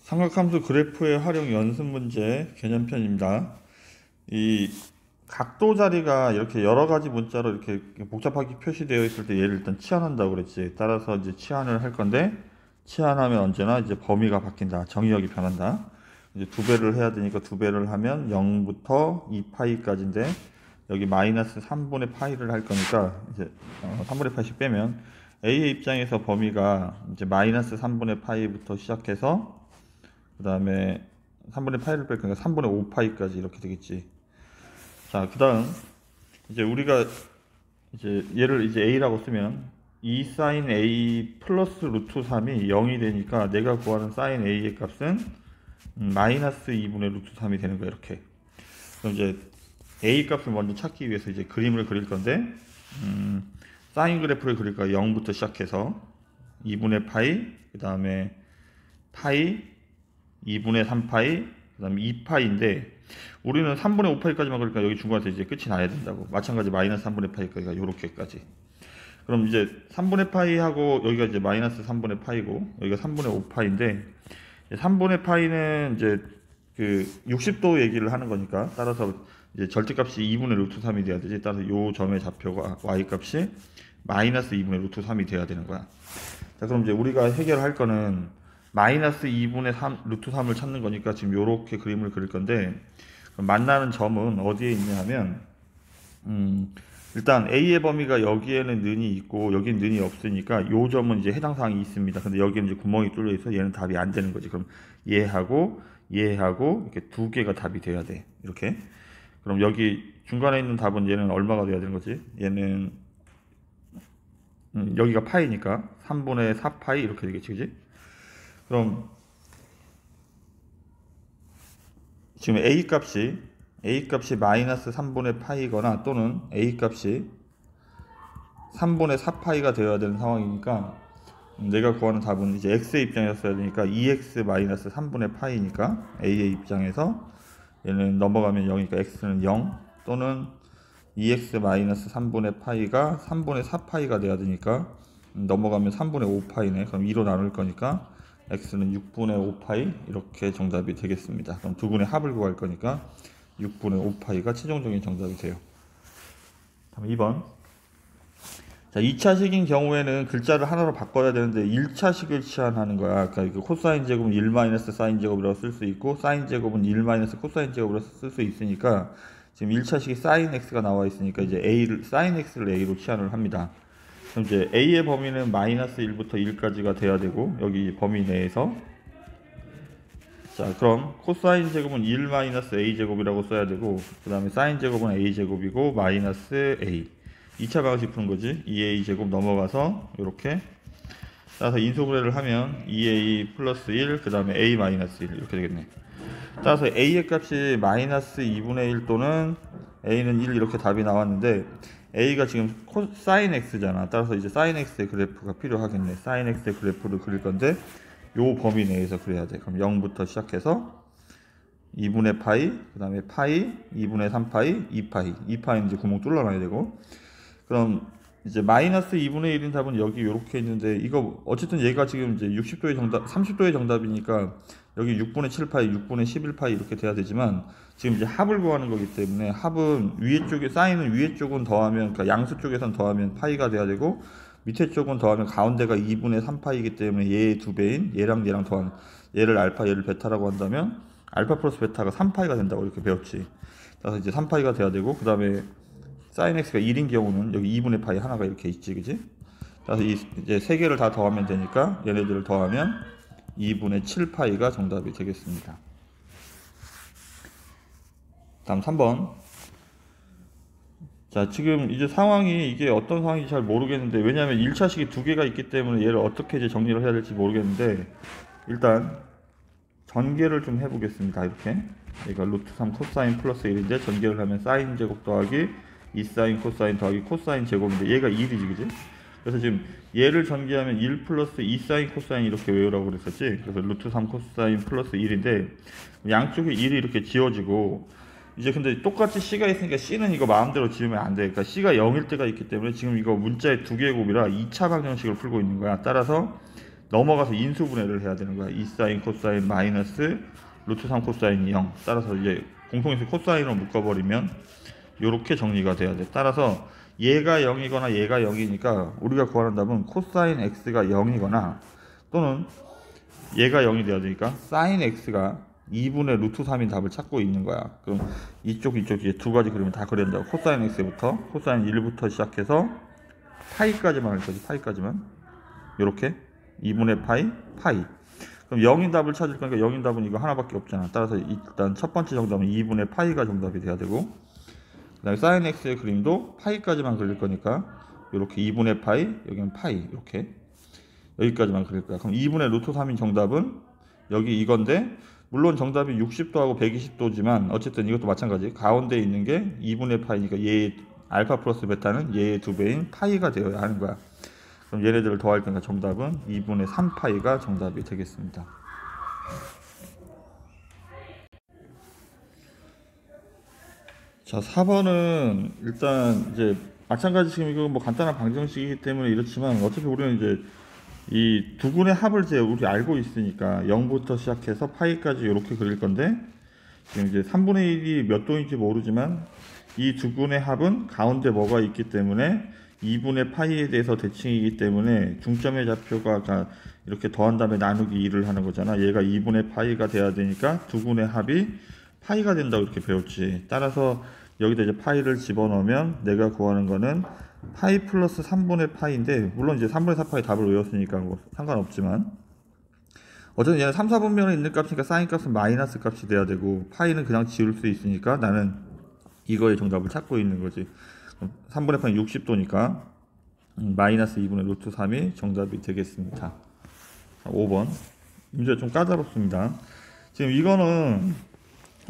삼각함수 그래프의 활용 연습 문제 개념편입니다. 이 각도 자리가 이렇게 여러 가지 문자로 이렇게 복잡하게 표시되어 있을 때 얘를 일단 치환한다고 그랬지. 따라서 이제 치환을 할 건데, 치환하면 언제나 이제 범위가 바뀐다. 정의역이 변한다. 이제 두 배를 해야 되니까 두 배를 하면 0부터 2파이까지인데, 여기 마이너스 3분의 파이를 할 거니까 이제 3분의 파이씩 빼면 A의 입장에서 범위가 이제 마이너스 3분의 파이부터 시작해서 그 다음에 3분의 파이를 뺄 거니까 3분의 5파이까지 이렇게 되겠지. 자, 그 다음 이제 우리가 이제 얘를 이제 A라고 쓰면 2 사인 A 플러스 루트 3이 0이 되니까 내가 구하는 사인 A의 값은 마이너스 2분의 루트 3이 되는 거야. 이렇게. 그럼 이제 A 값을 먼저 찾기 위해서 이제 그림을 그릴 건데, 사인 그래프를 그릴까 0부터 시작해서 2분의 파이, 그 다음에 파이, 2분의 3파이, 그 다음에 2파이인데, 우리는 3분의 5파이까지만 그러니까 여기 중간에서 이제 끝이 나야 된다고. 마찬가지 마이너스 3분의 파이까지가 요렇게까지. 그럼 이제 3분의 파이하고 여기가 이제 마이너스 3분의 파이고, 여기가 3분의 5파인데, 3분의 파이는 이제 그 60도 얘기를 하는 거니까, 따라서 이제 절대값이 2분의 루트 3이 돼야 되지. 따라서 요 점의 좌표가 y값이 마이너스 2분의 루트 3이 돼야 되는 거야. 자, 그럼 이제 우리가 해결할 거는 마이너스 2분의 3, 루트 3을 찾는 거니까 지금 요렇게 그림을 그릴 건데, 만나는 점은 어디에 있냐 하면, 일단 A의 범위가 여기에는 는이 있고 여기는 는이 없으니까 요 점은 이제 해당 사항이 있습니다. 근데 여기는 이제 구멍이 뚫려 있어 얘는 답이 안 되는 거지. 그럼 얘하고 얘하고 이렇게 두 개가 답이 돼야 돼. 이렇게. 그럼 여기 중간에 있는 답은 얘는 얼마가 돼야 되는 거지? 얘는 여기가 파이니까 3분의 4파이 이렇게 되겠지, 그지? 그럼 지금 A 값이 마이너스 3분의 파이거나 또는 A 값이 3분의 4파이가 되어야 되는 상황이니까 내가 구하는 답은 이제 X의 입장에서 써야 되니까 2X 마이너스 3분의 파이니까 A의 입장에서 얘는 넘어가면 0이니까 X는 0 또는 2X 마이너스 3분의 파이가 3분의 4파이가 돼야 되니까 넘어가면 3분의 5파이네. 그럼 2로 나눌 거니까 X는 6분의 5파이 이렇게 정답이 되겠습니다. 그럼 두 분의 합을 구할 거니까 6분의 5파이가 최종적인 정답이 돼요. 다음 2번. 자, 2차식인 경우에는 글자를 하나로 바꿔야 되는데 1차식을 치환하는 거야. 그러니까 코사인 제곱은 1 마이너스 사인 제곱이라고 쓸 수 있고 사인 제곱은 1 마이너스 코사인 제곱이라고 쓸 수 있으니까 지금 1차식이 사인 x가 나와 있으니까 이제 a를 사인 x를 a로 치환을 합니다. 그럼 이제 a의 범위는 마이너스 1부터 1까지가 돼야 되고 여기 범위 내에서 자, 그럼 코사인 제곱은 1 마이너스 a 제곱이라고 써야 되고 그 다음에 사인 제곱은 a 제곱이고 마이너스 a 2차 방식 푸는 거지. 2a 제곱 넘어가서 이렇게 따라서 인수분해를 하면 2a 플러스 1 그 다음에 a 마이너스 1 이렇게 되겠네. 따라서 a의 값이 마이너스 2분의 1 또는 a는 1 이렇게 답이 나왔는데 a가 지금 사인 x잖아. 따라서 이제 사인 x의 그래프가 필요하겠네. 사인 x의 그래프를 그릴 건데 요 범위 내에서 그려야 돼. 그럼 0부터 시작해서 2분의 파이 그 다음에 파이 2분의 3파이 2파이는 이제 구멍 뚫어놔야 되고 그럼 이제 마이너스 2분의 1인 답은 여기 이렇게 있는데 이거 어쨌든 얘가 지금 이제 60도의 정답 30도의 정답이니까 여기 6분의 7파이 6분의 11파이 이렇게 돼야 되지만 지금 이제 합을 구하는 거기 때문에 합은 위에 쪽에 사인은 위에 쪽은 더하면 그러니까 양수 쪽에선 더하면 파이가 돼야 되고 밑에 쪽은 더하면 가운데가 2분의 3파이기 때문에 얘의 두 배인 얘랑 얘랑 더하면 얘를 알파 얘를 베타라고 한다면 알파 플러스 베타가 3파이가 된다고 이렇게 배웠지. 그래서 이제 3파이가 돼야 되고 그 다음에 사인 x가 1인 경우는 여기 2분의 파이 하나가 이렇게 있지, 그지? 그래서 이제 세 개를 다 더하면 되니까 얘네들을 더하면 2분의 7파이가 정답이 되겠습니다. 다음 3번. 자, 지금 이제 상황이 이게 어떤 상황인지 잘 모르겠는데 왜냐하면 1차식이 두 개가 있기 때문에 얘를 어떻게 이제 정리를 해야 될지 모르겠는데 일단 전개를 좀 해보겠습니다. 이렇게 얘가 루트 3 코사인 플러스 1인데 전개를 하면 사인 제곱 더하기 2사인 코사인 더하기 코사인 제곱인데 얘가 1이지, 그지? 그래서 지금 얘를 전개하면 1 플러스 2사인 코사인 이렇게 외우라고 그랬었지. 그래서 루트 3 코사인 플러스 1인데 양쪽에 1이 이렇게 지워지고 이제 근데 똑같이 C가 있으니까 C는 이거 마음대로 지우면 안 돼. 그러니까 C가 0일 때가 있기 때문에 지금 이거 문자의 두 개의 곱이라 2차 방정식을 풀고 있는 거야. 따라서 넘어가서 인수분해를 해야 되는 거야. 2사인 코사인 마이너스 루트 3 코사인이 0. 따라서 이제 공통인수 코사인으로 묶어버리면 이렇게 정리가 돼야 돼. 따라서 얘가 0이거나 얘가 0이니까 우리가 구하는 답은 코사인 x가 0이거나 또는 얘가 0이 돼야 되니까 사인 x가 2분의 루트 3인 답을 찾고 있는 거야. 그럼 이쪽 이제 두 가지 그림을 다 그려야 된다고. 코사인 x부터 코사인 1부터 시작해서 파이까지만 할 거지. 파이까지만 요렇게 2분의 파이. 그럼 0인 답을 찾을 거니까 0인 답은 이거 하나밖에 없잖아. 따라서 일단 첫 번째 정답은 2분의 파이가 정답이 돼야 되고, 그 다음에 사인 x의 그림도 파이까지만 그릴 거니까 이렇게 2분의 파이, 여기는 파이, 이렇게 여기까지만 그릴 거야. 그럼 2분의 루트 3인 정답은 여기 이건데, 물론 정답이 60도하고 120도지만 어쨌든 이것도 마찬가지. 가운데 있는 게 2분의 파이니까 얘 알파 플러스 베타는 얘의 2배인 파이가 되어야 하는 거야. 그럼 얘네들을 더할 테니까 정답은 2분의 3파이가 정답이 되겠습니다. 자, 4번은 일단 이제 마찬가지, 지금 이거 뭐 간단한 방정식이기 때문에 이렇지만 어차피 우리는 이제 이 두근의 합을 이제 우리 알고 있으니까 0부터 시작해서 파이까지 이렇게 그릴 건데, 지금 이제 3분의 1이 몇 도인지 모르지만 이 두근의 합은 가운데 뭐가 있기 때문에 2분의 파이에 대해서 대칭이기 때문에 중점의 좌표가 이렇게 더한 다음에 나누기 2를 하는 거잖아. 얘가 2분의 파이가 돼야 되니까 두근의 합이 파이가 된다고 이렇게 배웠지. 따라서 여기다 이제 파이를 집어넣으면 내가 구하는 거는 파이 플러스 3분의 파이인데, 물론 이제 3분의 4파이 답을 외웠으니까 뭐 상관없지만 어쨌든 얘는 3, 4분면에 있는 값이니까 사인 값은 마이너스 값이 돼야 되고, 파이는 그냥 지울 수 있으니까 나는 이거의 정답을 찾고 있는 거지. 3분의 파이는 60도니까 마이너스 2분의 루트 3이 정답이 되겠습니다. 5번 문제 좀 까다롭습니다. 지금 이거는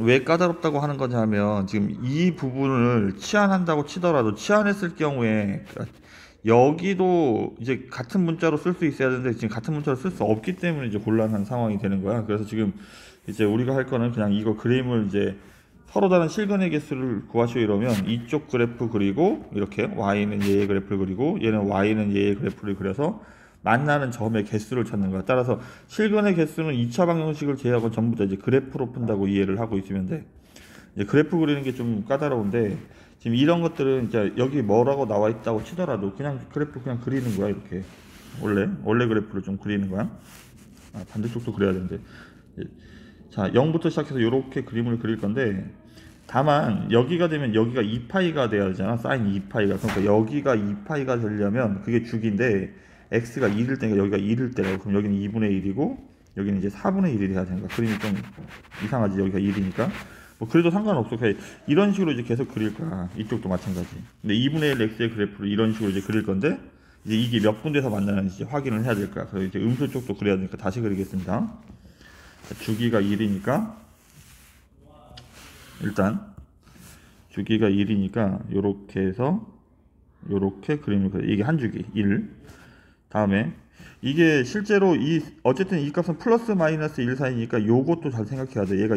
왜 까다롭다고 하는 거냐면, 지금 이 부분을 치환한다고 치더라도 치환했을 경우에 여기도 이제 같은 문자로 쓸 수 있어야 되는데 지금 같은 문자로 쓸 수 없기 때문에 이제 곤란한 상황이 되는 거야. 그래서 지금 이제 우리가 할 거는 그냥 이거 그림을 이제 서로 다른 실근의 개수를 구하시오 이러면 이쪽 그래프 그리고 이렇게 y는 얘의 그래프를 그리고 얘는 y는 얘의 그래프를 그려서 만나는 점의 개수를 찾는 거야. 따라서 실근의 개수는 2차 방정식을 제외하고 전부 다 이제 그래프로 푼다고 이해를 하고 있으면 돼. 이제 그래프 그리는 게 좀 까다로운데, 지금 이런 것들은 이제 여기 뭐라고 나와 있다고 치더라도 그냥 그래프 그냥 그리는 거야. 이렇게 원래 그래프를 좀 그리는 거야. 반대쪽도 그려야 되는데. 자, 0부터 시작해서 이렇게 그림을 그릴 건데, 다만 여기가 되면 여기가 2파이가 돼야 되잖아. 사인 2파이가. 그러니까 여기가 2파이가 되려면 그게 주기인데 x가 1일 때니까 여기가 1일 때라고. 그럼 여기는 2분의 1이고 여기는 이제 4분의 1이 돼야 되는 거야. 그림이 좀 이상하지. 여기가 1이니까 뭐 그래도 상관없어. 그냥 이런 식으로 이제 계속 그릴 거야. 이쪽도 마찬가지. 근데 2분의 1 x의 그래프를 이런 식으로 이제 그릴 건데, 이제 이게 몇 분대에서 만나는지 확인을 해야 될 거야. 그래서 이제 음수 쪽도 그려야 되니까 다시 그리겠습니다. 주기가 1이니까 일단 주기가 1이니까 요렇게 해서 요렇게 그림을 그려. 이게 한 주기 1. 다음에 이게 실제로 어쨌든 이 값은 플러스 마이너스 1 사이니까 요것도 잘 생각해야 돼. 얘가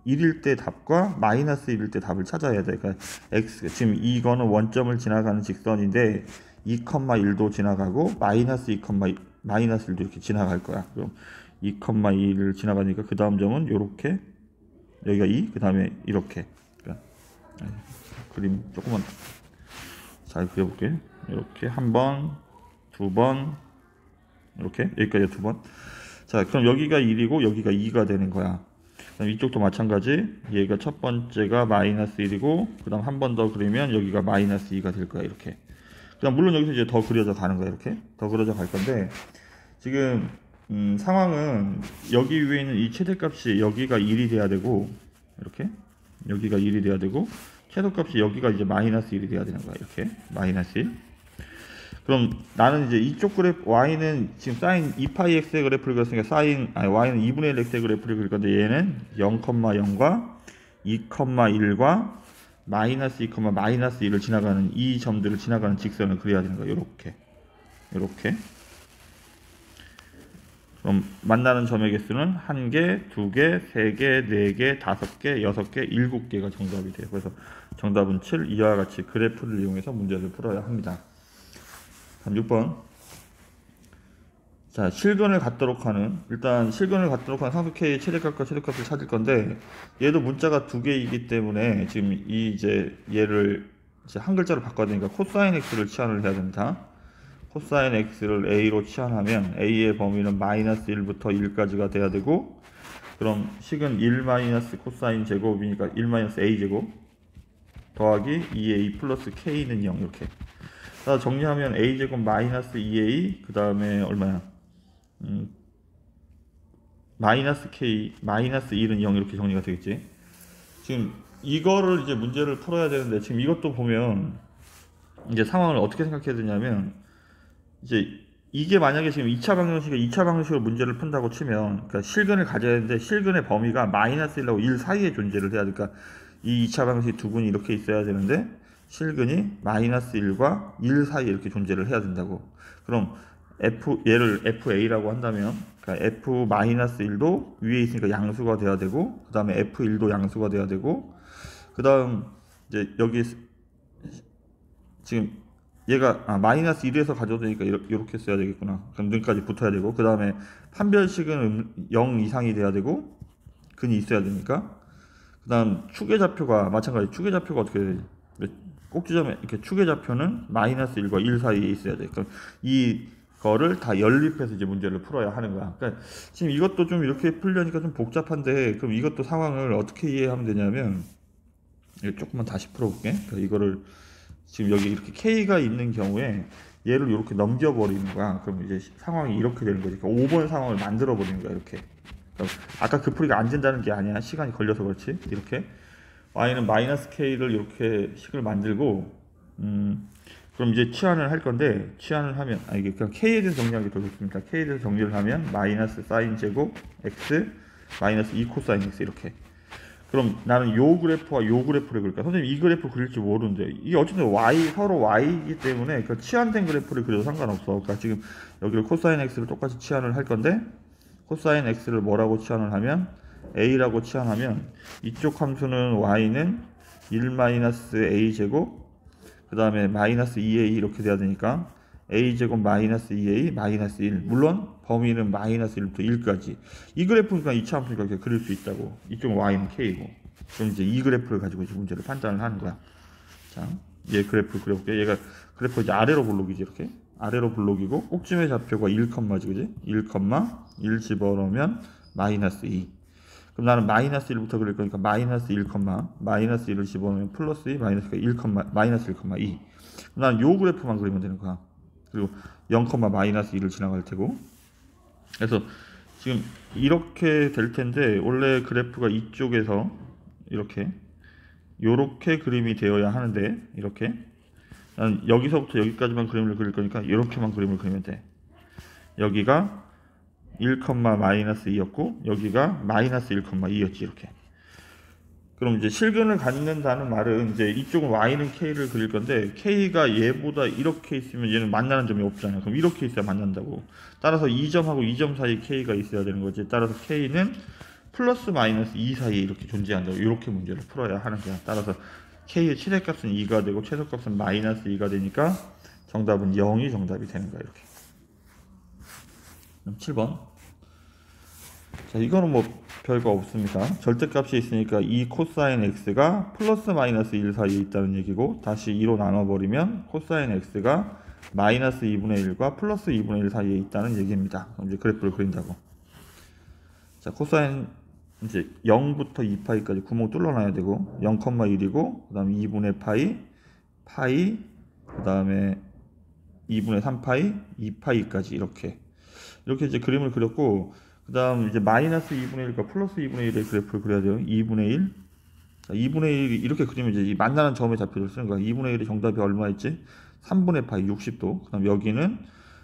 1일 때 답과 마이너스 1일 때 답을 찾아야 돼. 그러니까 x, 지금 이거는 원점을 지나가는 직선인데 2,1도 지나가고 마이너스 2, 마이너스 1도 이렇게 지나갈 거야. 그럼 2,2를 지나가니까 그 다음 점은 요렇게, 여기가 2, 그 다음에 이렇게. 그러니까 그림 조금만 잘 그려볼게. 이렇게 한 번, 두 번, 이렇게 여기까지 두 번. 자, 그럼 여기가 1이고 여기가 2가 되는 거야. 그럼 이쪽도 마찬가지. 얘가 첫 번째가 마이너스 1이고 그 다음 한 번 더 그리면 여기가 마이너스 2가 될 거야. 이렇게. 그다음 물론 여기서 이제 더 그려져 가는 거야. 이렇게 더 그려져 갈 건데, 지금 상황은 여기 위에 있는 이 최대값이 여기가 1이 돼야 되고, 이렇게 여기가 1이 돼야 되고, 최소값이 여기가 이제 마이너스 1이 돼야 되는 거야. 이렇게 마이너스 1. 그럼 나는 이제 이쪽 그래프 y는 지금 사인 2파이 x의 그래프를 그렸으니까 y는 2분의 1 x의 그래프를 그릴 건데, 얘는 0,0과 2,1과 마이너스 2, 마이너스 1을 지나가는 이 점들을 지나가는 직선을 그려야 되는 거야. 요렇게. 그럼 만나는 점의 개수는 1개, 2개, 3개, 4개, 5개, 6개, 7개가 정답이 돼요. 그래서 정답은 7. 이와 같이 그래프를 이용해서 문제를 풀어야 합니다. 6번. 자, 실근을 갖도록 하는, 일단 실근을 갖도록 하는 상수 K의 최대값과 최대값을 찾을 건데, 얘도 문자가 두 개이기 때문에 지금 얘를 이제 한 글자로 바꿔야 되니까 코사인 X를 치환을 해야 됩니다. 코사인 X를 A로 치환하면 A의 범위는 마이너스 1부터 1까지가 돼야 되고, 그럼 식은 1 마이너스 코사인 제곱이니까 1 마이너스 A 제곱 더하기 2A 플러스 K는 0 이렇게. 자, 정리하면 A 제곱 마이너스 2A 그 다음에 얼마야? 마이너스 K 마이너스 1은 0 이렇게 정리가 되겠지. 지금 이거를 이제 문제를 풀어야 되는데 지금 이것도 보면 이제 상황을 어떻게 생각해야 되냐면 이제 이게 만약에 지금 2차 방정식으로 문제를 푼다고 치면 그러니까 실근을 가져야 되는데 실근의 범위가 마이너스 1하고 1 사이에 존재를 해야 되니까 이 2차 방정식 두 분이 이렇게 있어야 되는데 실근이 마이너스 1과 1 사이에 이렇게 존재를 해야 된다고. 그럼 얘를 FA라고 한다면 그러니까 F-1도 위에 있으니까 양수가 돼야 되고 그 다음에 F1도 양수가 돼야 되고 그 다음 이제 여기 지금 얘가 마이너스 1에서 가져도 되니까 이렇게 써야 되겠구나. 그럼 능까지 붙어야 되고 그 다음에 판별식은 0 이상이 돼야 되고 근이 있어야 되니까 그 다음 축의 좌표가 마찬가지 축의 좌표가 어떻게 되지? 꼭지점에 이렇게 축의 좌표는 마이너스 1과 1 사이에 있어야 돼. 그럼 이거를 다 연립해서 이제 문제를 풀어야 하는 거야. 그러니까 지금 이것도 좀 이렇게 풀려니까 좀 복잡한데 그럼 이것도 상황을 어떻게 이해하면 되냐면 이거 조금만 다시 풀어볼게. 그러니까 이거를 지금 여기 이렇게 K가 있는 경우에 얘를 이렇게 넘겨버리는 거야. 그럼 이제 상황이 이렇게 되는 거지. 그러니까 5번 상황을 만들어 버리는 거야. 이렇게. 그러니까 아까 그 풀이가 안 된다는 게 아니야. 시간이 걸려서 그렇지. 이렇게. y는 마이너스 k를 이렇게 식을 만들고 그럼 이제 치환을 할 건데 치환을 하면 이게 그냥 k에 대해서 정리하기 더 좋습니다. k에 대해서 정리를 하면 마이너스 사인 제곱 x 마이너스 2 코사인 x 이렇게. 그럼 나는 요 그래프와 요 그래프를 그릴까? 선생님 이 그래프 그릴지 모르는데 이게 어쨌든 서로 y이기 때문에 그 치환된 그래프를 그려도 상관없어. 그러니까 지금 여기를 코사인 x를 똑같이 치환을 할 건데 코사인 x를 뭐라고 치환을 하면 a라고 치환하면 이쪽 함수는 y는 1-a 제곱 그 다음에 마이너스 2a 이렇게 돼야 되니까 a 제곱 마이너스 2a 마이너스 1 물론 범위는 마이너스 1부터 1까지 이 그래프니까 2차 함수니까 이렇게 그릴 수 있다고. 이쪽 y는 k고 그럼 이제 이 그래프를 가지고 이제 문제를 판단을 하는 거야. 자, 얘 그래프 그려볼게. 얘가 그래프 이제 아래로 블록이지. 이렇게 아래로 블록이고 꼭지의 좌표가 1컴마지 그지? 1 집어넣으면 마이너스 2. 그럼 나는 마이너스 1부터 그릴 거니까 마이너스 1, 마이너스 1을 집어넣으면 플러스 2, 마이너스 1, 마이너스 1,2. 그럼 나는 요 그래프만 그리면 되는 거야. 그리고 0, 마이너스 2를 지나갈 테고. 그래서 지금 이렇게 될 텐데 원래 그래프가 이쪽에서 이렇게 요렇게 그림이 되어야 하는데 이렇게 난 여기서부터 여기까지만 그림을 그릴 거니까 이렇게만 그림을 그리면 돼. 여기가 1, 마이너스 2였고 여기가 마이너스 1,2였지 이렇게. 그럼 이제 실근을 갖는다는 말은 이제 이쪽은 y는 k를 그릴 건데 k가 얘보다 이렇게 있으면 얘는 만나는 점이 없잖아요. 그럼 이렇게 있어야 만난다고. 따라서 2점하고 2점 사이에 k가 있어야 되는 거지. 따라서 k는 플러스 마이너스 2 사이에 이렇게 존재한다고. 이렇게 문제를 풀어야 하는 거야. 따라서 k의 최대값은 2가 되고 최소값은 마이너스 2가 되니까 정답은 0이 정답이 되는 거야. 이렇게. 7번. 자, 이거는 뭐 별거 없습니다. 절대값이 있으니까 2 코사인 x가 플러스 마이너스 1 사이에 있다는 얘기고 다시 2로 나눠버리면 코사인 x가 마이너스 2분의 1과 플러스 2분의 1 사이에 있다는 얘기입니다. 그럼 이제 그래프를 그린다고. 자, 코사인 이제 0부터 2파이까지 구멍 뚫어놔야 되고 0,1이고 그 다음에 2분의 파이 그 다음에 2분의 3파이 2파이까지 이렇게 이제 그림을 그렸고 그 다음 이제 마이너스 2분의 1과 플러스 2분의 1의 그래프를 그려야 돼요. 2분의 1. 자, 2분의 1이 이렇게 그리면 이제 이 만나는 점의 좌표를 쓰는 거야. 2분의 1의 정답이 얼마였지? 3분의 파이 60도. 그 다음 여기는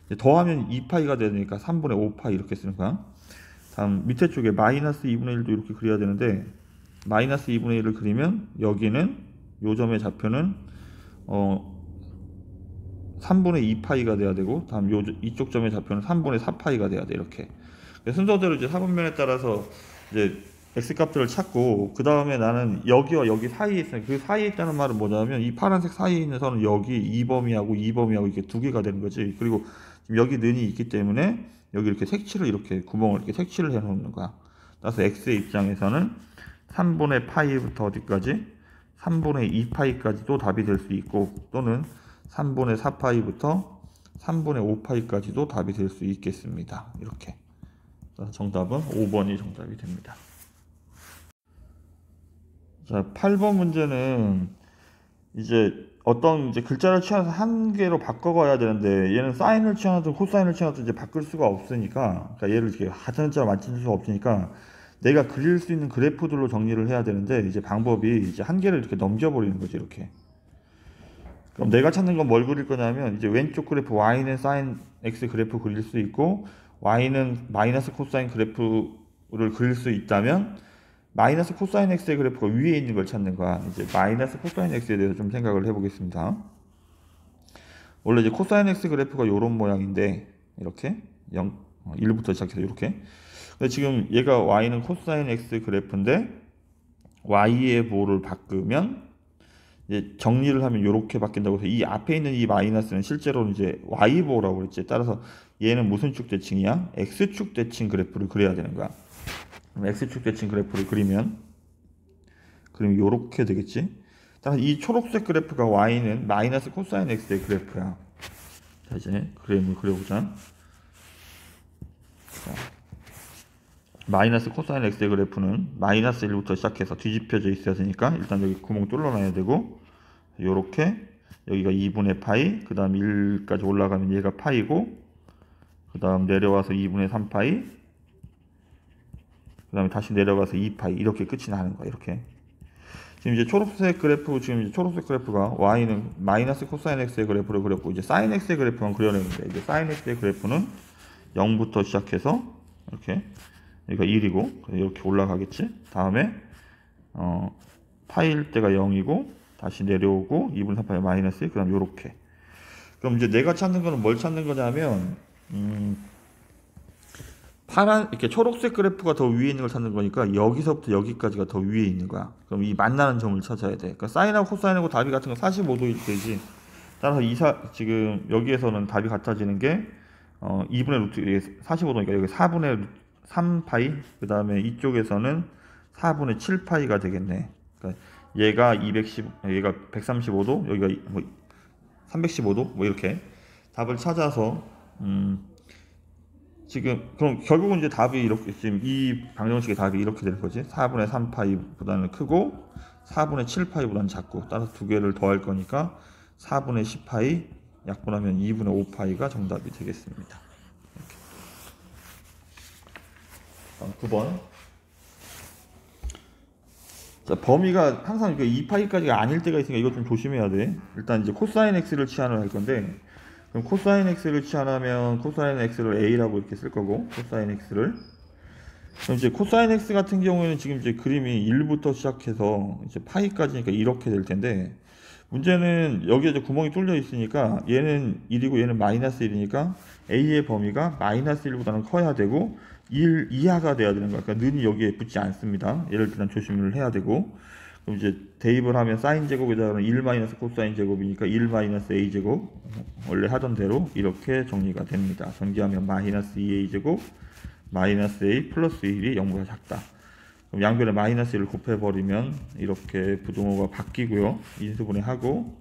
이제 더하면 2파이가 되니까 3분의 5파이 이렇게 쓰는 거야. 다음 밑에 쪽에 마이너스 2분의 1도 이렇게 그려야 되는데 마이너스 2분의 1을 그리면 여기는 요 점의 좌표는 3분의 2파이가 돼야 되고 다음 이쪽 점의 좌표는 3분의 4파이가 돼야 돼. 이렇게. 순서대로 이제 사분면에 따라서 이제 x값들을 찾고 그 다음에 나는 여기와 여기 사이에 있으면 그 사이에 있다는 말은 뭐냐면 이 파란색 사이에 있는 선은 여기 2범위하고 2범위하고 이렇게 두 개가 되는 거지. 그리고 지금 여기 는이 있기 때문에 여기 이렇게 색칠을 이렇게 구멍을 이렇게 색칠을 해 놓는 거야. 따라서 x의 입장에서는 3분의 파이부터 어디까지? 3분의 2파이까지도 답이 될 수 있고, 또는 3분의 4파이부터 3분의 5파이까지도 답이 될 수 있겠습니다. 이렇게. 정답은 5번이 정답이 됩니다. 자, 8번 문제는 이제 어떤 이제 글자를 취해서 한 개로 바꿔가야 되는데, 얘는 사인을 취하든 코사인을 취하든 이제 바꿀 수가 없으니까, 그러니까 얘를 이렇게 같은 글자로 만들 수가 없으니까 내가 그릴 수 있는 그래프들로 정리를 해야 되는데, 이제 방법이 이제 한 개를 이렇게 넘겨버리는 거지, 이렇게. 그럼 내가 찾는 건 뭘 그릴 거냐면, 이제 왼쪽 그래프 y는 사인 x 그래프 그릴 수 있고, y는 마이너스 코사인 그래프를 그릴 수 있다면, 마이너스 코사인 x의 그래프가 위에 있는 걸 찾는 거야. 이제 마이너스 코사인 x에 대해서 좀 생각을 해보겠습니다. 원래 이제 코사인 x 그래프가 이런 모양인데, 이렇게 1부터 시작해서 이렇게. 근데 지금 얘가 y는 코사인 x 그래프인데, y의 보호를 바꾸면 이제 정리를 하면 이렇게 바뀐다고 해서 이 앞에 있는 이 마이너스는 실제로는 이제 y 보호라고 그랬지. 따라서 얘는 무슨 축 대칭이야? x축 대칭 그래프를 그려야 되는 거야. 그럼 x축 대칭 그래프를 그러면 이렇게 되겠지. 따라서 이 초록색 그래프가 y는 마이너스 코사인 x의 그래프야. 자, 이제 그림을 그려보자. 자, 마이너스 코사인 x의 그래프는 마이너스 1부터 시작해서 뒤집혀져 있어야 되니까 일단 여기 구멍 뚫어놔야 되고, 요렇게 여기가 2분의 파이, 그 다음 1까지 올라가면 얘가 파이고, 그 다음 내려와서 2분의 3파이, 그 다음에 다시 내려가서 2파이, 이렇게 끝이 나는 거야. 이렇게. 지금 이제 초록색 그래프, 지금 이제 초록색 그래프가 y는 마이너스 코사인 x의 그래프를 그렸고, 이제 사인 x의 그래프만 그려내는데, 이제 사인 x의 그래프는 0부터 시작해서 이렇게, 여기가 1이고 이렇게 올라가겠지. 다음에 파일 때가 0이고 다시 내려오고 2분의 3파이 마이너스, 그 다음 요렇게. 그럼 이제 내가 찾는 거는 뭘 찾는 거냐면, 파란 이렇게 초록색 그래프가 더 위에 있는 걸 찾는 거니까 여기서부터 여기까지가 더 위에 있는 거야. 그럼 이 만나는 점을 찾아야 돼. 그러니까 사인하고 코사인하고 답이 같은 건 45도일 때지. 따라서 지금 여기에서는 답이 같아지는 게 2분의 루트 45도니까 여기 4분의 3파이, 그 다음에 이쪽에서는 4분의 7파이가 되겠네. 그러니까 얘가 135도, 여기가 뭐 315도, 뭐 이렇게 답을 찾아서 지금 그럼 결국은 이제 답이 이렇게, 지금 이 방정식의 답이 이렇게 되는 거지. 4분의 3파이보다는 크고 4분의 7파이보다는 작고, 따라서 두 개를 더할 거니까 4분의 10파이 약분하면 2분의 5파이가 정답이 되겠습니다. 이렇게. 9번. 자, 범위가 항상 2파이까지가 아닐 때가 있으니까 이거 좀 조심해야 돼. 일단 이제 코사인 x를 치환을 할 건데, 그럼 코사인 x를 치환하면 코사인 x를 a라고 이렇게 쓸 거고, 코사인 x를. 그럼 이제 코사인 x 같은 경우에는 지금 이제 그림이 1부터 시작해서 이제 파이까지니까 이렇게 될 텐데, 문제는 여기에 이제 구멍이 뚫려 있으니까 얘는 1이고 얘는 마이너스 1이니까 a의 범위가 마이너스 1보다는 커야 되고 1 이하가 돼야 되는 거야. 그러니까 는이 여기에 붙지 않습니다. 얘를 일단 조심을 해야 되고, 그럼 이제 대입을 하면 사인 제곱에다가는 1 마이너스 코사인 제곱이니까 1 마이너스 a 제곱, 원래 하던 대로 이렇게 정리가 됩니다. 전개하면 마이너스 2a 제곱 마이너스 a 플러스 1이 0보다 작다. 그럼 양변에 마이너스 1을 곱해버리면 이렇게 부등호가 바뀌고요. 인수분해 하고,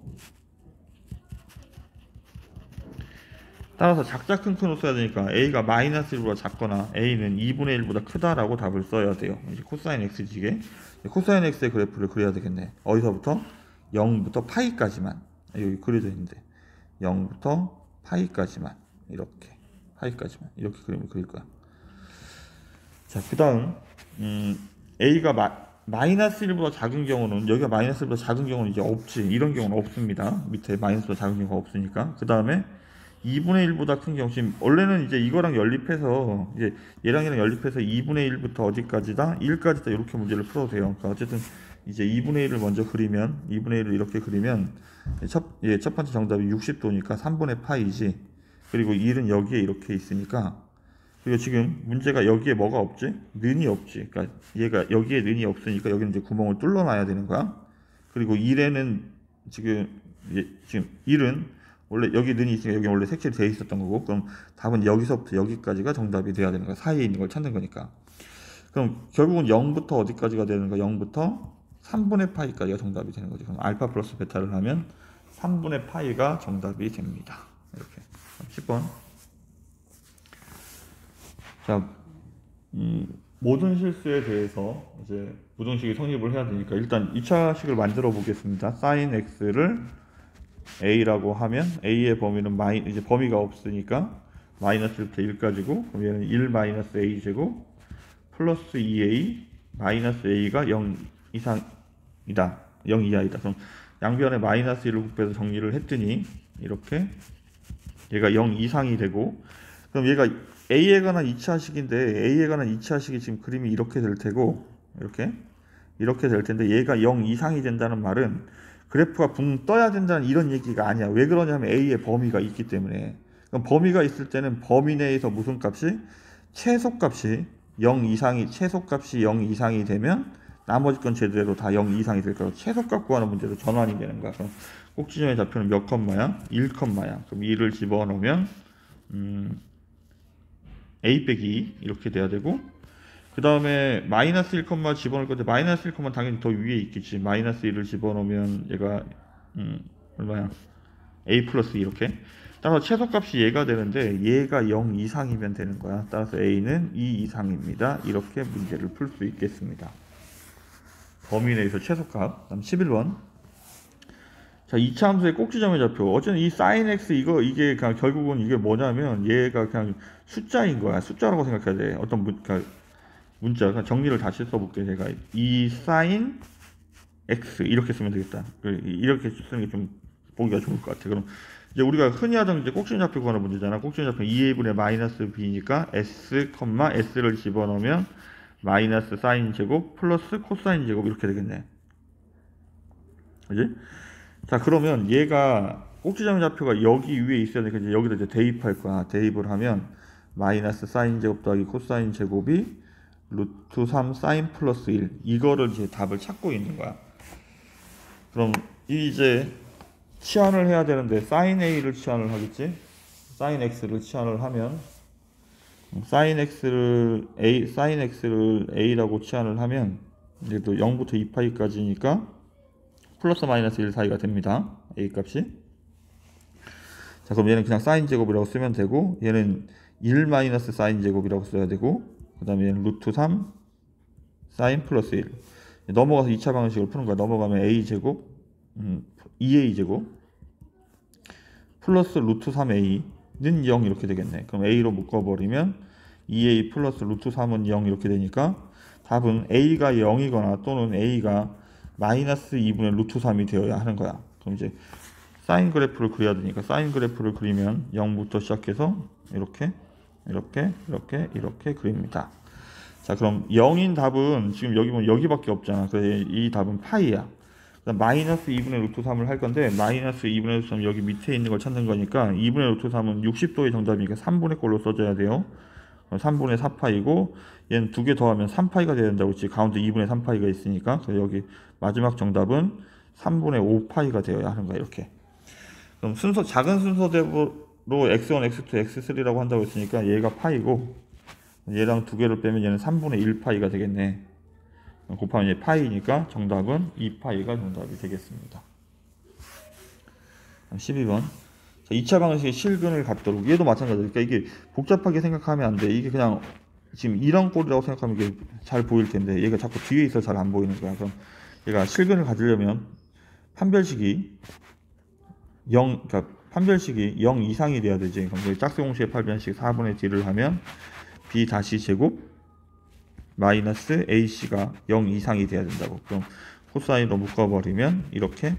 따라서 작작 큰 큰을 써야 되니까 a가 마이너스 1보다 작거나 a는 2분의 1보다 크다라고 답을 써야 돼요. 이제 코사인 x지게 코사인 x의 그래프를 그려야 되겠네. 어디서부터? 0부터 파이까지만. 여기 그려져 있는데 0부터 파이까지만, 이렇게 파이까지만 이렇게 그림을 그릴 거야. 자, 그 다음 a가 마이너스 1보다 작은 경우는, 여기가 마이너스 1보다 작은 경우는 이제 없지. 이런 경우는 없습니다. 밑에 마이너스보다 작은 경우가 없으니까. 그 다음에 2분의 1보다 큰 경우, 지금 원래는 이제 이거랑 연립해서, 이제 얘랑 연립해서 2분의 1부터 어디까지다? 1까지다. 이렇게 문제를 풀어도 돼요. 그러니까 어쨌든 이제 2분의 1을 먼저 그리면, 2분의 1을 이렇게 그리면 첫 번째 정답이 60도니까 3분의 파이지. 그리고 1은 여기에 이렇게 있으니까, 그리고 지금 문제가 여기에 뭐가 없지? 는이 없지. 그러니까 얘가 여기에 는이 없으니까 여기는 이제 구멍을 뚫어놔야 되는 거야. 그리고 1에는 지금 1은 원래 여기 는이 있으니까 여기 원래 색칠이 되어 있었던 거고, 그럼 답은 여기서부터 여기까지가 정답이 돼야 되는 거야. 사이에 있는 걸 찾는 거니까. 그럼 결국은 0부터 어디까지가 되는 거야? 0부터 3분의 파이까지가 정답이 되는 거죠. 그럼 알파 플러스 베타를 하면 3분의 파이가 정답이 됩니다. 이렇게. 10번. 자, 모든 실수에 대해서 이제 부등식이 성립을 해야 되니까 일단 2차식을 만들어 보겠습니다. sin x를 a라고 하면 a의 범위는 이제 범위가 없으니까 마이너스부터 1까지고, 그럼 얘는 1 마이너스 a 제곱 플러스 2a 마이너스 a가 0 이상이다. 0 이하이다. 그럼 양변에 마이너스 1을 곱해서 정리를 했더니 이렇게 얘가 0 이상이 되고, 그럼 얘가 a에 관한 2차식인데 a에 관한 2차식이 지금 그림이 이렇게 될 테고, 이렇게 될 텐데 얘가 0 이상이 된다는 말은 그래프가 붕 떠야 된다는 이런 얘기가 아니야. 왜 그러냐면 a의 범위가 있기 때문에. 그럼 범위가 있을 때는 범위 내에서 무슨 값이 최소값이 0 이상이 최소값이 0 이상이 되면 나머지 건 제대로 다 0 이상이 될 거고, 최소값 구하는 문제로 전환이 되는 거야. 그럼 꼭지점의 좌표는 몇 컴마야? 1 컴마야. 그럼 2를 집어넣으면 a 빼기 2 이렇게 돼야 되고, 그 다음에 마이너스 1 컴마 집어넣을 건데 마이너스 1 컴마 당연히 더 위에 있겠지. 마이너스 1을 집어넣으면 얘가 얼마야? a 플러스 이렇게. 따라서 최소값이 얘가 되는데 얘가 0 이상이면 되는 거야. 따라서 a는 2 이상입니다. 이렇게 문제를 풀 수 있겠습니다. 범위 내에서 최소값. 다음 11번. 자, 2차 함수의 꼭지점의 좌표. 어쨌든 이 sin x 이게 그냥 결국은 이게 뭐냐면 얘가 그냥 숫자인 거야. 숫자라고 생각해야 돼. 어떤 문자. 그냥 정리를 다시 써볼게. 제가 이 sin x 이렇게 쓰면 되겠다. 이렇게 쓰는 게 좀 보기가 좋을 것 같아. 그럼 이제 우리가 흔히 하던 이제 꼭지점 좌표 구하는 문제잖아. 꼭지점 좌표 2a분의 마이너스 b니까 s, s를 집어넣으면 마이너스 사인 제곱 플러스 코사인 제곱 이렇게 되겠네. 그지? 자, 그러면 얘가 꼭지점 좌표가 여기 위에 있어야 되니까 이제 여기다 이제 대입할 거야. 대입을 하면 마이너스 사인 제곱 더하기 코사인 제곱이 루트 3 사인 플러스 1, 이거를 이제 답을 찾고 있는 거야. 그럼 이제 치환을 해야 되는데 sin a를 치환을 하겠지? sin x를 치환을 하면 sin x를 a라고 치환을 하면 이제 또 0부터 2파이까지니까 플러스 마이너스 1 사이가 됩니다. a 값이. 자, 그럼 얘는 그냥 사인 제곱이라고 쓰면 되고, 얘는 1 마이너스 사인 제곱이라고 써야 되고, 그 다음에 얘는 루트 3 사인 플러스 1. 넘어가서 2차 방식으로 푸는 거야. 넘어가면 a 제곱 2a 제곱 플러스 루트 3a는 0 이렇게 되겠네. 그럼 a로 묶어버리면 2a 플러스 루트 3은 0 이렇게 되니까 답은 a가 0이거나 또는 a가 마이너스 2분의 루트 3이 되어야 하는 거야. 그럼 이제 사인 그래프를 그려야 되니까 사인 그래프를 그리면 0부터 시작해서 이렇게 그립니다. 자, 그럼 0인 답은 지금 여기 보면 여기밖에 없잖아. 그래서 이 답은 파이야. 마이너스 2분의 루트 3을 할 건데 마이너스 2분의 루트 3 여기 밑에 있는 걸 찾는 거니까 2분의 루트 3은 60도의 정답이니까 3분의 꼴로 써줘야 돼요. 3분의 4파이고 얘는 두 개 더하면 3파이가 돼야 된다고 했지. 가운데 2분의 3파이가 있으니까. 그래서 여기 마지막 정답은 3분의 5파이가 되어야 하는 거야. 이렇게. 그럼 작은 순서대로 x1, x2, x3라고 한다고 했으니까 얘가 파이고 얘랑 두 개를 빼면 얘는 3분의 1파이가 되겠네. 곱하면 얘 파이니까 정답은 2파이가 정답이 되겠습니다. 12번. 자, 2차 방식의 실근을 갖도록. 얘도 마찬가지로. 그러니까 이게 복잡하게 생각하면 안 돼. 이게 그냥 지금 이런 꼴이라고 생각하면 이게 잘 보일 텐데 얘가 자꾸 뒤에 있어 잘 안 보이는 거야. 그럼 얘가 실근을 가지려면 판별식이 0 이상이 돼야 되지. 그럼 여기 짝수 공식의 판별식 4분의 d를 하면 b 다시 제곱 마이너스 ac가 0 이상이 돼야 된다고. 그럼 코사인으로 묶어버리면 이렇게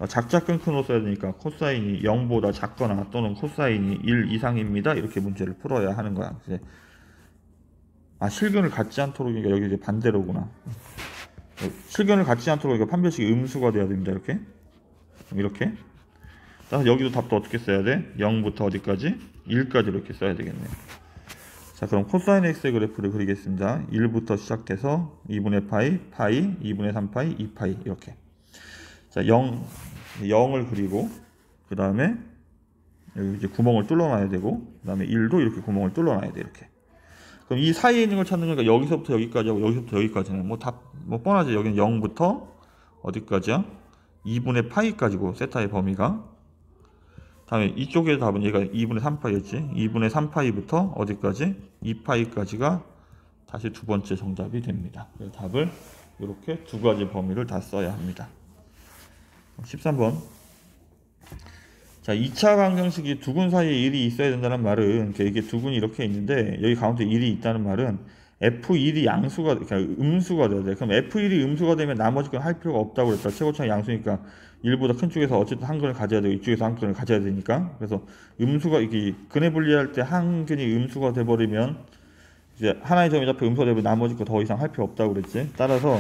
작자 끊고 써야 되니까 코사인이 0보다 작거나 또는 코사인이 1 이상입니다. 이렇게 문제를 풀어야 하는 거야. 이제 실근을 갖지 않도록, 그러니까 여기 이제 반대로구나. 실근을 갖지 않도록 이거 판별식이 음수가 돼야 됩니다. 이렇게. 따라서 여기도 답도 어떻게 써야 돼? 0부터 어디까지? 1까지 이렇게 써야 되겠네. 자, 그럼 코사인 x의 그래프를 그리겠습니다. 1부터 시작해서 2분의 파이, 2분의 3파이, 2파이 이렇게. 자, 0을 그리고 그 다음에 여기 이제 구멍을 뚫어놔야 되고, 그 다음에 1도 이렇게 구멍을 뚫어놔야 돼. 이렇게. 그럼 이 사이에 있는 걸 찾는 거니까 여기서부터 여기까지 하고 여기서부터 여기까지는 뭐 다 뭐 뻔하지. 여기는 0부터 어디까지야? 2분의 파이까지고 세타의 범위가. 다음에 이쪽의 답은 얘가 2분의 3파이였지. 2분의 3파이부터 어디까지? 2파이까지가 다시 두 번째 정답이 됩니다. 그래서 답을 이렇게 두 가지 범위를 다 써야 합니다. 13번. 자, 2차 방정식이 두근 사이에 1이 있어야 된다는 말은, 이게 두근이 이렇게 있는데 여기 가운데 1이 있다는 말은 F1이 양수가, 그러니까 음수가 돼야 돼. 그럼 F1이 음수가 되면 나머지 건 할 필요가 없다고 그랬다. 최고차가 양수니까 1보다 큰 쪽에서 어쨌든 한 근을 가져야 되고 이쪽에서 한 근을 가져야 되니까. 그래서 음수가, 이게 근해 분리할 때 한 근이 음수가 돼버리면 이제 하나의 점이 잡혀 음수가 되면 나머지 거 더 이상 할 필요 없다고 그랬지. 따라서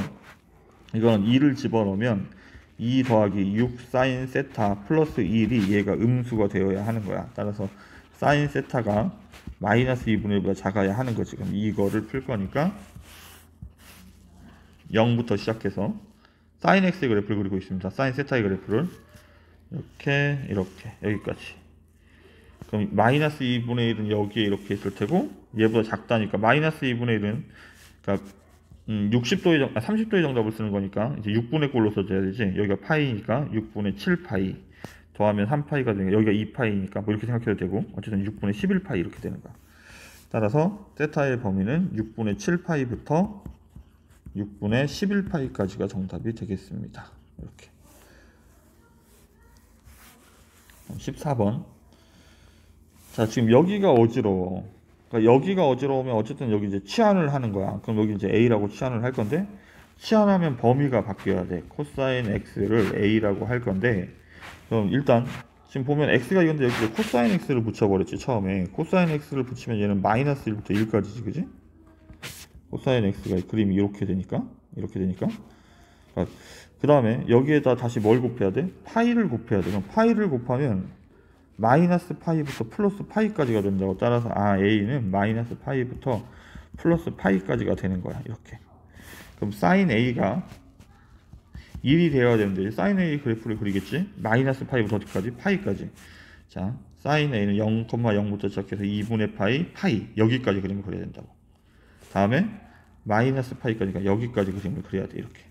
이거는 2를 집어넣으면 2 더하기 6 사인 세타 플러스 1이 얘가 음수가 되어야 하는 거야. 따라서 사인 세타가 마이너스 2분의 1보다 작아야 하는 거지. 그럼 이거를 풀 거니까 0부터 시작해서 사인 x의 그래프를 그리고 있습니다. 사인 세타의 그래프를 이렇게 여기까지. 그럼 마이너스 2분의 1은 여기에 이렇게 있을 테고, 얘보다 작다니까 마이너스 2분의 1은 그러니까 60도의 30도의 정답을 쓰는 거니까 이제 6분의 꼴로 써줘야 되지. 여기가 파이니까 6분의 7파이 더하면 3파이가 되니까 여기가 2파이니까 뭐 이렇게 생각해도 되고, 어쨌든 6분의 11파이 이렇게 되는 거야. 따라서 세타의 범위는 6분의 7파이부터 6분의 11파이까지가 정답이 되겠습니다. 이렇게. 14번. 자, 지금 여기가 어지러워. 그러니까 여기가 어지러우면 어쨌든 여기 이제 치환을 하는 거야. 그럼 여기 이제 A라고 치환을 할 건데, 치환하면 범위가 바뀌어야 돼. 코사인 X를 A라고 할 건데, 그럼 일단 지금 보면 X가 이건데 여기 코사인 X를 붙여버렸지. 처음에 코사인 X를 붙이면 얘는 마이너스 1부터 1까지지, 그지? 코사인 X가 그림이 이렇게 되니까 그 다음에 여기에다 다시 뭘 곱해야 돼? 파이를 곱해야 돼. 그럼 파이를 곱하면 마이너스 파이부터 플러스 파이까지가 된다고. 따라서 A는 마이너스 파이부터 플러스 파이까지가 되는 거야. 이렇게. 그럼 사인 A가 1이 되어야 되는데 사인 A 그래프를 그리겠지. 마이너스 파이부터 어디까지? 파이까지. 자, 사인 A는 0,0부터 시작해서 2분의 파이 여기까지 그림을 그려야 된다고. 다음에 마이너스 파이까지가 여기까지 그림을 그려야 돼. 이렇게.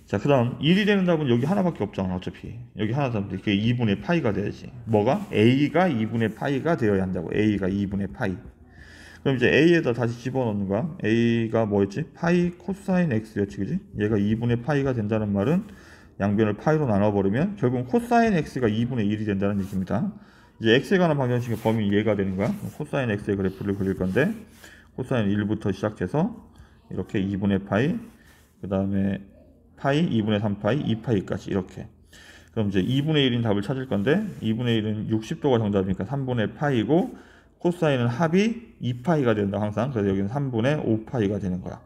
자, 그 다음 1이 되는 답은 여기 하나밖에 없잖아. 어차피 여기 하나 답인데 그게 2분의 파이가 돼야지. 뭐가? A가 2분의 파이가 되어야 한다고. A가 2분의 파이. 그럼 이제 A에다 다시 집어넣는 거야. A가 뭐였지? 파이 코사인 X였지, 그지? 얘가 2분의 파이가 된다는 말은 양변을 파이로 나눠버리면 결국 코사인 X가 2분의 1이 된다는 얘기입니다. 이제 X에 관한 방정식의 범위는 얘가 되는 거야. 코사인 X의 그래프를 그릴 건데, 코사인 1부터 시작해서 이렇게 2분의 파이, 그 다음에 파이, 2분의 3파이, 2파이까지 이렇게. 그럼 이제 2분의 1인 답을 찾을 건데, 2분의 1은 60도가 정답이니까 3분의 파이고, 코사인은 합이 2파이가 된다 항상. 그래서 여기는 3분의 5파이가 되는 거야.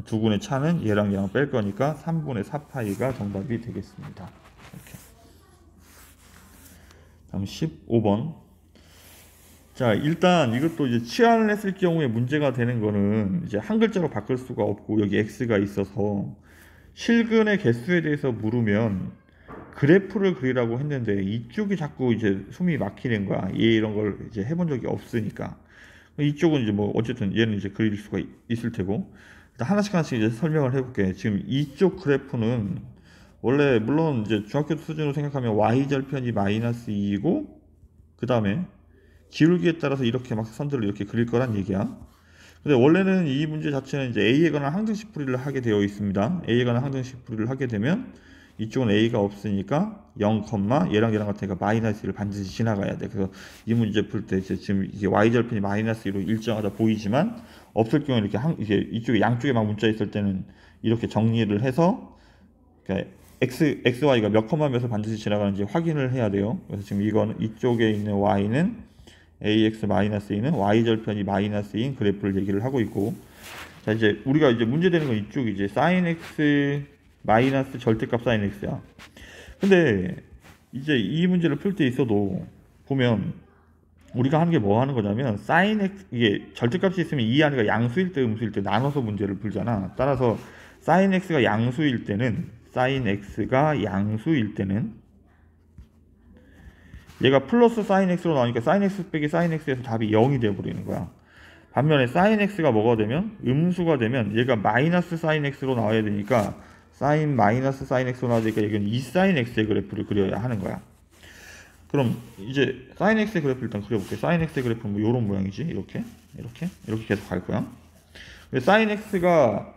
두 분의 차는 얘랑 얘랑 뺄 거니까 3분의 4파이가 정답이 되겠습니다. 이렇게. 다음 15번. 자, 일단 이것도 이제 치환을 했을 경우에 문제가 되는 거는 이제 한 글자로 바꿀 수가 없고 여기 x가 있어서 실근의 개수에 대해서 물으면 그래프를 그리라고 했는데 이쪽이 자꾸 이제 숨이 막히는 거야. 얘 이런 걸 이제 해본 적이 없으니까. 이쪽은 이제 뭐 어쨌든 얘는 이제 그릴 수가 있을 테고. 일단 하나씩 이제 설명을 해볼게. 지금 이쪽 그래프는 원래 물론 이제 중학교 수준으로 생각하면 y절편이 마이너스 2이고 그 다음에 기울기에 따라서 이렇게 막 선들을 이렇게 그릴 거란 얘기야. 근데 원래는 이 문제 자체는 이제 A에 관한 항등식 풀이를 하게 되어 있습니다. A에 관한 항등식 풀이를 하게 되면 이쪽은 A가 없으니까 0, 얘랑 같으니까 마이너스 1을 반드시 지나가야 돼. 그래서 이 문제 풀 때 지금 이게 y절편이 마이너스 1로 일정하다 보이지만 없을 경우에 이렇게 이게 이쪽에 양쪽에 막 문자 있을 때는 이렇게 정리를 해서 그러니까 xy가 몇 컴마 몇을 반드시 지나가는지 확인을 해야 돼요. 그래서 지금 이거는 이쪽에 있는 y는 ax-2는 y절편이 마이너스인 그래프를 얘기를 하고 있고, 자 이제 우리가 이제 문제되는 건 이쪽이 이제 sin x 마이너스 절대값 sin x야. 근데 이제 이 문제를 풀 때 있어도 보면 우리가 하는 게 뭐 하는 거냐면 sin x 이게 절대값이 있으면 이 안에가 양수일 때 음수일 때 나눠서 문제를 풀잖아. 따라서 sin x가 양수일 때는 얘가 플러스 사인 x로 나오니까 사인 x 빼기 사인 x에서 답이 0이 되어버리는 거야. 반면에 사인 x가 뭐가 되면 음수가 되면 얘가 마이너스 사인 x로 나와야 되니까 사인 마이너스 사인 x로 나와야 되니까 여기는 2 사인 x의 그래프를 그려야 하는 거야. 그럼 이제 사인 x의 그래프 일단 그려볼게. 사인 x의 그래프는 뭐 이런 모양이지. 이렇게 계속 갈 거야. 사인 x가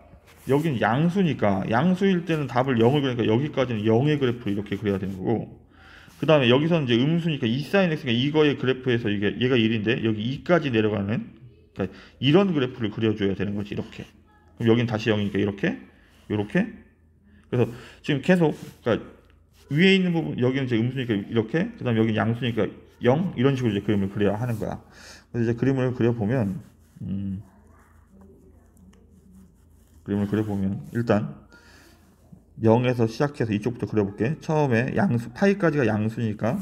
여긴 양수니까 양수일 때는 답을 0을 그러니까 여기까지는 0의 그래프를 이렇게 그려야 되는 거고, 그 다음에 여기서는 이제 음수니까 2 사인 x가 이거의 그래프에서 이게 얘가 1인데 여기 2까지 내려가는, 그러니까 이런 그래프를 그려줘야 되는 거지. 이렇게. 그럼 여긴 다시 0이니까 이렇게 그래서 지금 계속, 그러니까 위에 있는 부분 여기는 이제 음수니까 이렇게, 그 다음에 여기 양수니까 0 이런 식으로 이제 그림을 그려야 하는 거야. 그래서 이제 그림을 그려보면 일단 0에서 시작해서 이쪽부터 그려볼게. 처음에 양수 파이까지가 양수니까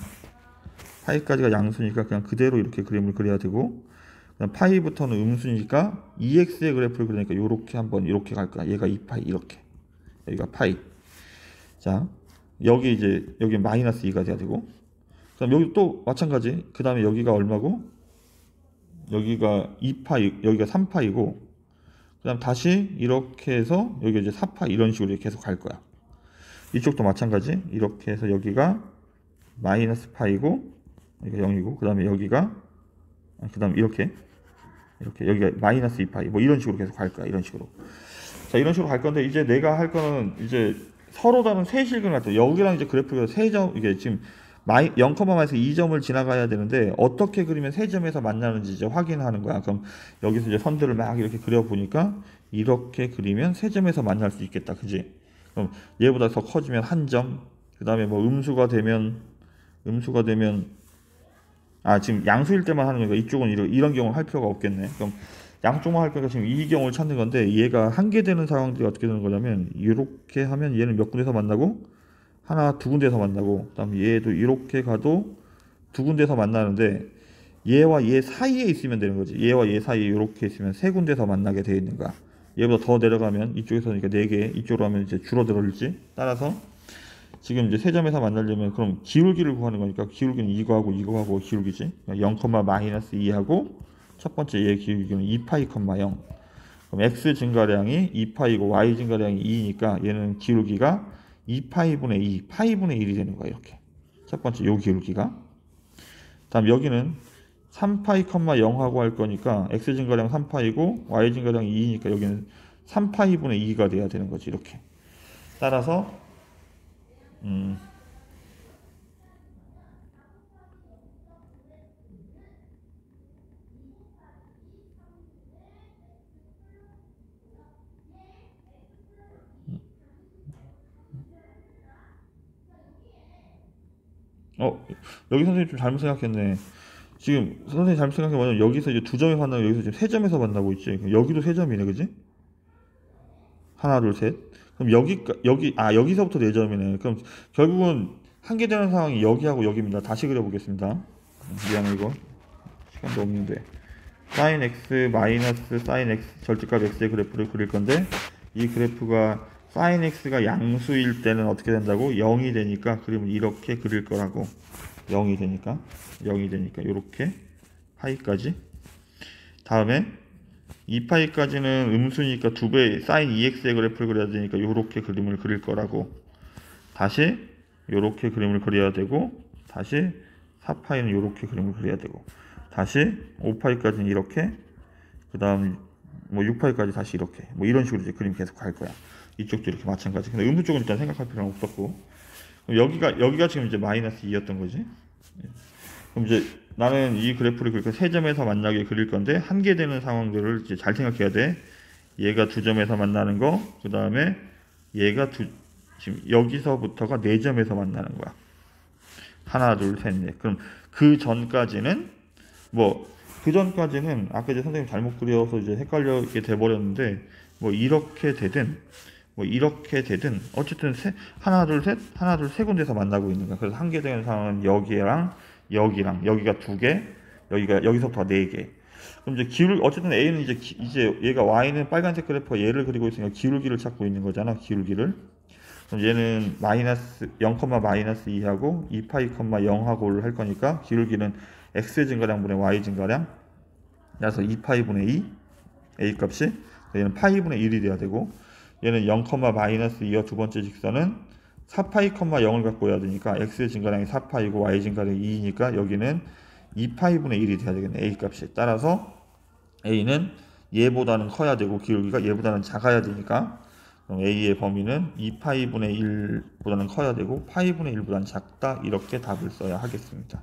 그냥 그대로 이렇게 그림을 그려야 되고, 그다음 파이부터는 음수니까 2x의 그래프를 그리니까 요렇게 한번 이렇게 갈 거야. 얘가 2파이 이렇게, 여기가 파이. 자, 여기 마이너스 2가 돼야 되고, 그다음 여기 또 마찬가지. 그 다음에 여기가 얼마고, 여기가 2파이, 여기가 3파이고, 그 다음 다시 이렇게 해서 여기 이제 4파 이런 식으로 계속 갈 거야. 이쪽도 마찬가지. 이렇게 해서 여기가 마이너스 파이고 여기가 0이고, 그 다음에 여기가 그 다음 이렇게 여기가 마이너스 2파이 뭐 이런 식으로 계속 갈 거야. 이런 식으로. 자, 이런 식으로 갈 건데 이제 내가 할 거는 이제 서로 다른 세 실근을 갖다 여기랑 이제 그래프가 세 점, 이게 지금 0,에서 2점을 지나가야 되는데 어떻게 그리면 세 점에서 만나는지 이제 확인하는 거야. 그럼 여기서 이제 선들을 막 이렇게 그려보니까 이렇게 그리면 세 점에서 만날 수 있겠다. 그지? 그럼 얘보다 더 커지면 한 점, 그 다음에 뭐 음수가 되면 지금 양수일 때만 하는 거니까 이쪽은 이런 경우를 할 필요가 없겠네. 그럼 양쪽만 할 거니까 지금 이 경우를 찾는 건데, 얘가 한계되는 상황들이 어떻게 되는 거냐면 이렇게 하면 얘는 몇 군데서 만나고 하나 두 군데서 만나고, 그다음 얘도 이렇게 가도 두 군데서 만나는데 얘와 얘 사이에 있으면 되는 거지. 얘와 얘 사이에 이렇게 있으면 세 군데서 만나게 되어 있는 거야. 얘보다 더 내려가면 이쪽에서 그러니까 4개, 이쪽으로 하면 이제 줄어들지. 따라서 지금 이제 세 점에서 만나려면 그럼 기울기를 구하는 거니까 기울기는 이거하고 기울기지. 0, 마이너스 2하고 첫 번째 얘 기울기는 2파이, 0. 그럼 x 증가량이 2파이고 y 증가량이 2니까 얘는 기울기가 2파이분의 2, 파이분의 1이 되는 거야. 이렇게. 첫 번째 요 기울기가. 다음 여기는 3파이, 0하고 할 거니까 x 증가량 3파이고 y 증가량이 2니까 여기는 3파이분의 2가 돼야 되는 거지. 이렇게. 따라서 여기 선생님 좀 잘못 생각했네. 지금 선생님 잘못 생각해 뭐냐면 여기서 이제 두 점에서 만나고 여기서 지금 세 점에서 만나고 있지. 그럼 여기도 세 점이네, 그지? 하나, 둘, 셋. 그럼 여기서부터 네 점이네. 그럼 결국은 한계되는 상황이 여기하고 여기입니다. 다시 그려보겠습니다. 미안해 이거 시간도 없는데. 사인 x 마이너스 사인 x 절대값 x의 그래프를 그릴 건데, 이 그래프가 사인 x가 양수일 때는 어떻게 된다고? 0이 되니까 그림을 이렇게 그릴 거라고. 0이 되니까 이렇게 파이까지. 다음에 2파이까지는 음수니까 2배 사인 2x의 그래프를 그려야 되니까 이렇게 그림을 그릴 거라고. 다시 이렇게 그림을 그려야 되고, 다시 4파이는 이렇게 그림을 그려야 되고, 다시 5파이까지는 이렇게, 그 다음 뭐 6파이까지 다시 이렇게, 뭐 이런 식으로 이제 그림 계속 갈 거야. 이쪽도 이렇게 마찬가지. 근데 음수 쪽은 일단 생각할 필요는 없었고, 여기가 지금 이제 마이너스 2였던 거지. 그럼 이제 나는 이 그래프를 그렇게 세 점에서 만나게 그릴 건데, 한계되는 상황들을 이제 잘 생각해야 돼. 얘가 두 점에서 만나는 거, 그 다음에 얘가 지금 여기서부터가 네 점에서 만나는 거야. 하나, 둘, 셋, 넷. 그럼 그 전까지는 아까 이제 선생님 잘못 그려서 이제 헷갈리게 돼버렸는데, 이렇게 되든 어쨌든 하나 둘 세 군데서 만나고 있는 거야. 그래서 한계되는 상황은 여기랑 여기가 두 개, 여기서부터 네 개. 그럼 이제 어쨌든 A는 이제 얘가 Y는 빨간색 그래프가 얘를 그리고 있으니까 기울기를 찾고 있는 거잖아. 기울기를. 그럼 얘는 마이너스 0, 마이너스 2하고 2파이, 0하고를 할 거니까 기울기는 x 증가량분의 y 증가량, 그래서 2파이분의 2 a 값이, 얘는 파이분의 1이 돼야 되고, 얘는 0, 마이너스 2와 두 번째 직선은 4파이, 0을 갖고 해야 되니까 x 증가량이 4파이고 y 증가량이 2니까 여기는 2파이분의 1이 돼야 되겠네, a 값이. 따라서 a는 얘보다는 커야 되고 기울기가 얘보다는 작아야 되니까, 그럼 a의 범위는 2파이분의 1보다는 커야 되고 파이분의 1보다는 작다, 이렇게 답을 써야 하겠습니다.